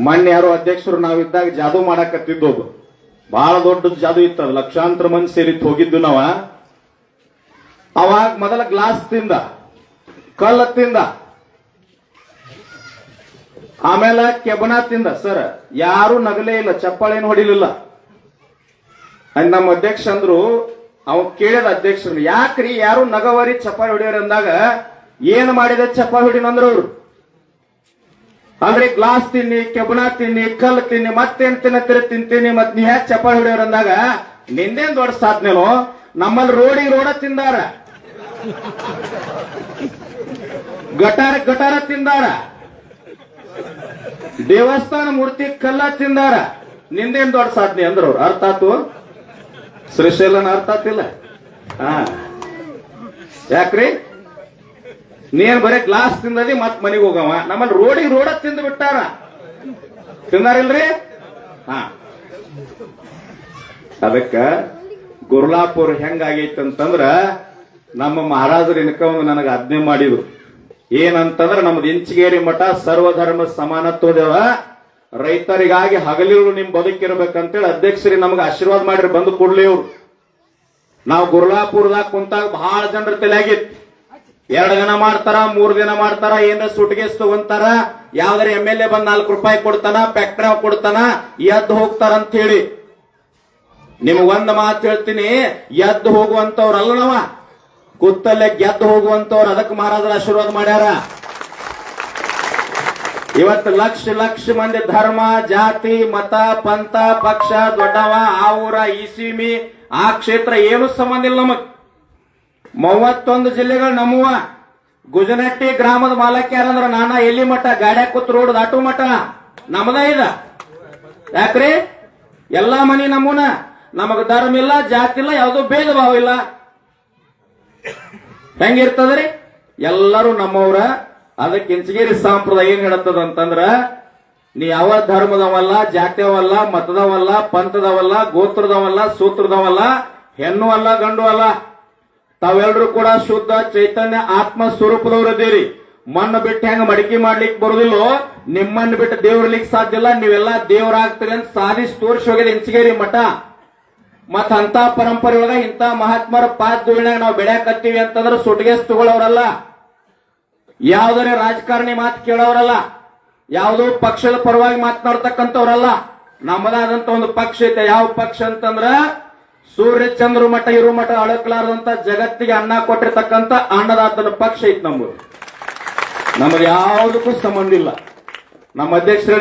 ಮೊನ್ನೆ ಯಾರೋ ಅಧ್ಯಕ್ಷರು ನಾವಿದ್ದಾಗ ಜಾದೂ ಮಾಡಾಕತ್ತಿದ್ದು ಬಹಳ ದೊಡ್ಡ ಜಾದೂ ಇತ್ತು. ಲಕ್ಷಾಂತರ ಮಂದಿ ಸೇರಿತ್ತು ಹೋಗಿದ್ದು ನಾವ. ಅವಾಗ ಮೊದಲ ಗ್ಲಾಸ್ ತಿಂದ, ಕಲ್ಲ ತಿಂದ, ಆಮೇಲೆ ಕೆಬನ ತಿಂದ. ಸರ್ ಯಾರು ನಗಲೇ ಇಲ್ಲ, ಚಪ್ಪಾಳೇನು ಹೊಡಿಲಿಲ್ಲ. ನಮ್ಮ ಅಧ್ಯಕ್ಷ ಅಂದ್ರು, ಅವ್ ಕೇಳಿದ ಅಧ್ಯಕ್ಷರು, ಯಾಕ್ರಿ ಯಾರು ನಗವರಿ ಚಪ್ಪಾಳಿ ಹೊಡಿಯೋರಿ ಅಂದಾಗ ಏನ್ ಮಾಡಿದ ಚಪ್ಪಾಳಿ ಹೊಡಿನಂದ್ರು ಅವ್ರು. ಅಂದ್ರೆ ಗ್ಲಾಸ್ ತಿನ್ನಿ, ಕೆಬನ ತಿನ್ನಿ, ಕಲ್ಲು ತಿನ್ನಿ, ಮತ್ತೇನ್ ತಿಂತೀನಿ, ಮತ್ ನೀ ಹ್ಯಾಕ್ ಚಪ್ಪಾಳಿ ಹೊಡಿಯೋರ್ ಅಂದಾಗ ನಿಂದೇನ್ ದೊಡ್ಡ ಸಾಧನೆನೋ. ನಮ್ಮಲ್ಲಿ ರೋಡ ತಿಂದಾರ, ಗಟಾರ ತಿಂದಾರ, ದೇವಸ್ಥಾನ ಮೂರ್ತಿ ಕಲ್ಲ ತಿಂದಾರ. ನಿಂದೇನ್ ದೊಡ್ಡ ಸಾಧನೆ ಅಂದ್ರ ಅವ್ರು. ಅರ್ಥ ಆತು? ಶ್ರೀಶೈಲನ ಅರ್ಥ ಆತಿಲ್ಲ. ಯಾಕ್ರಿ ನೀನ್ ಬರೀ ಗ್ಲಾಸ್ ತಿಂದದಿ ಮತ್ ಮನೆಗೆ ಹೋಗವ. ನಮ್ಮಲ್ಲಿ ರೋಡ ತಿಂದು ಬಿಟ್ಟಾರ. ತಿಂದಾರಿಲ್ರಿ? ಅದಕ್ಕ ಗುರ್ಲಾಪುರ್ ಹೆಂಗಾಗೈತಂತಂದ್ರ ನಮ್ಮ ಮಹಾರಾಜರು ಇನ್ಕ ಒಂದು ನನಗೆ ಆಜ್ಞೆ ಮಾಡಿದ್ರು. ಏನಂತಂದ್ರ ನಮ್ದು ಇಂಚಿಗೇರಿ ಮಠ ಸರ್ವಧರ್ಮ ಸಮಾನತ್ವದೇವ, ರೈತರಿಗಾಗಿ ಹಗಲಿರು ನಿಮ್ ಬದುಕಿರ್ಬೇಕಂತೇಳಿ ಅಧ್ಯಕ್ಷರಿ ನಮ್ಗೆ ಆಶೀರ್ವಾದ ಮಾಡಿರಿ. ಬಂದು ಕೊಡ್ಲಿ ಅವ್ರು. ನಾವು ಗುರ್ಲಾಪುರದಾಗ ಕುಂತಾಗ ಬಹಳ ಜನರ ತಲೆಯಾಗಿತ್ತು. 2 ದಿನ ಮಾಡ್ತಾರ, 3 ದಿನ ಮಾಡ್ತಾರ, ಏನಾರ ಸುಟ್ಗೇಸ್ ತಗೊಂತಾರ, ಯಾವ್ದಾರ MLA ಬಂದ್ 4 ರೂಪಾಯಿ ಕೊಡ್ತಾನ, ಫ್ಯಾಕ್ಟ್ರಿ ಕೊಡ್ತಾನ, ಎದ್ದು ಹೋಗ್ತಾರ ಅಂತ ಹೇಳಿ. ನಿಮ್ಗೆ ಒಂದ್ ಮಾತು ಹೇಳ್ತೀನಿ, ಎದ್ದು ಹೋಗುವಂತವ್ರಲ್ಲ ನಾವ, ಕುತ್ತಲ್ಲೇ ಗೆದ್ದು ಹೋಗುವಂತವ್ರು. ಅದಕ್ಕೆ ಮಹಾರಾಜರ ಆಶೀರ್ವಾದ ಮಾಡ್ಯಾರ. ಇವತ್ತು ಲಕ್ಷ ಮಂದಿ ಧರ್ಮ, ಜಾತಿ, ಮತ, ಪಂಥ, ಪಕ್ಷ, ದೊಡ್ಡವ, ಆ ಊರ, ಈ ಸೀಮಿ, ಆ ಕ್ಷೇತ್ರ ಏನು ಸಂಬಂಧ ಇಲ್ಲ ನಮಗ್. 31 ಜಿಲ್ಲೆಗಳು ನಮ್ಮವ. ಗುಜನಟ್ಟಿ ಗ್ರಾಮದ ಮಾಲಕ್ ಯಾರಂದ್ರ ನಾನಾ. ಎಲ್ಲಿ ಮಠ ಗಾಡ್ಯಾಗ ಕೂತ್ ರೋಡ್ ದಾಟು ಮಠ ನಮ್ದ ಇದ. ಯಾಕ್ರಿ? ಎಲ್ಲಾ ಮನಿ ನಮ್ಮನ. ನಮಗ ಧರ್ಮ ಇಲ್ಲ, ಜಾತಿ ಇಲ್ಲ, ಯಾವುದೋ ಭೇದ ಭಾವ ಇಲ್ಲ. ಹೆಂಗಿರ್ತದ್ರಿ? ಎಲ್ಲರೂ ನಮ್ಮವ್ರ. ಅದಕ್ಕೆ ಇಂಚಗೇರಿ ಸಂಪ್ರದಾಯ ಏನ್ ಹೇಳತ್ತದಂತಂದ್ರ, ನೀ ಯಾವ ಧರ್ಮದವಲ್ಲ, ಜಾತಿಯವಲ್ಲ, ಮತದವಲ್ಲ, ಪಂಥದವಲ್ಲ, ಗೋತ್ರದವಲ್ಲ, ಸೂತ್ರದವಲ್ಲ, ಹೆಣ್ಣು ಅಲ್ಲ, ಗಂಡು ಅಲ್ಲ. ತಾವೆಲ್ಲರೂ ಕೂಡ ಶುದ್ಧ ಚೈತನ್ಯ ಆತ್ಮ ಸ್ವರೂಪದವರದೇರಿ. ಮಣ್ಣು ಬಿಟ್ಟು ಹೆಂಗ ಮಡಿಕೆ ಮಾಡ್ಲಿಕ್ಕೆ ಬರುದಿಲ್ಲೋ, ನಿಮ್ಮನ್ನು ಬಿಟ್ಟು ದೇವ್ರಲಿಕ್ಕೆ ಸಾಧ್ಯ ಇಲ್ಲ. ನೀವೆಲ್ಲ ದೇವರಾಗ್ತೀರಿ ಅಂತ ಸಾಧಿಸಿ ತೋರಿಸಿ ಹೋಗಿದೆ ಇಂಚಗೇರಿ ಮಠ. ಮತ್ತ ಅಂತ ಪರಂಪರೆ ಒಳಗ ಇಂಥ ಮಹಾತ್ಮರ ಪಾದಧೂಳಿನಾಗ ನಾವು ಬೆಳೆಯಕತ್ತೀವಿ ಅಂತಂದ್ರೆ ಸುಟ್ಗೇಸ್ ತಗೊಳ್ಳೋರಲ್ಲ, ಯಾವ್ದಾರೆ ರಾಜಕಾರಣಿ ಮಾತು ಕೇಳೋರಲ್ಲ, ಯಾವುದೋ ಪಕ್ಷದ ಪರವಾಗಿ ಮಾತನಾಡ್ತಕ್ಕಂಥವ್ರಲ್ಲ. ನಮ್ಮದಾದಂತ ಒಂದು ಪಕ್ಷ ಐತೆ. ಯಾವ ಪಕ್ಷ ಅಂತಂದ್ರ ಸೂರ್ಯ ಚಂದ್ರ ಮಠ ಇರು ಮಠ ಅಳಕ್ಲಾರದಂತ ಜಗತ್ತಿಗೆ ಅನ್ನ ಕೊಟ್ಟಿರ್ತಕ್ಕಂಥ ಅನ್ನದಾತನ ಪಕ್ಷ ಐತಿ ನಮ್ಮದು. ನಮ್ಮದು ಯಾವುದಕ್ಕೂ ಸಂಬಂಧ ಇಲ್ಲ. ನಮ್ಮ ಅಧ್ಯಕ್ಷರು